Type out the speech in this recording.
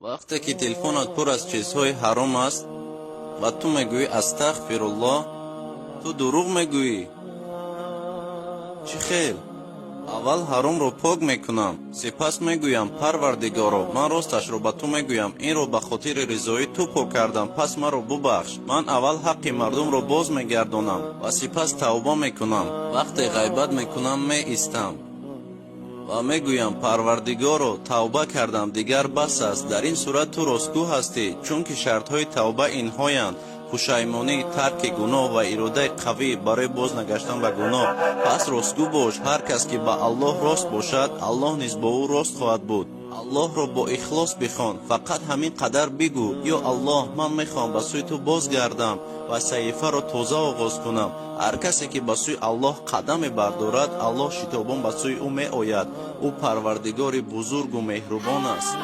вақте ки телефонат пур аз чизҳои ҳаром аст ва ту мегӯӣ астағфируллоҳ, ту дурӯғ мегӯӣ. чӣ хел? аввал ҳаромро пок мекунам, сипас мегӯям Парвардигаро, ман росташро ба ту мегӯям, инро ба хотири ризои ту пок кардам, пас маро бубахш. Ман аввал ҳаққи мардумро боз мегардонам ва сипас тавба мекунам. вақте ғайбат мекунам меистам ва мегӯям Парвардигаро, тавба кардам, дигар бас аст. дар ин сурат ту ростгӯ ҳастӣ, чунки шартҳои тавба инҳоянд: пушаймонӣ, тарки гуноҳ ва иродаи қавӣ барои бознагашта ба гуноҳ. пас ростгӯ бош. ҳар кас ки ба Аллоҳ рост бошад, Аллоҳ низ бо ӯ рост хоҳад буд. Аллоҳро бо ихлос бихон. фақат ҳамин қадар бигӯ: ё Аллоҳ, ман мехоҳам ба сӯи ту бозгардам ва саҳифаро тоза оғоз кунам. ҳар касе ки ба сӯи Аллоҳ қадаме бардорад, Аллоҳ шитобон ба сӯи ӯ меояд. ӯ Парвардигори бузургу меҳрубон аст.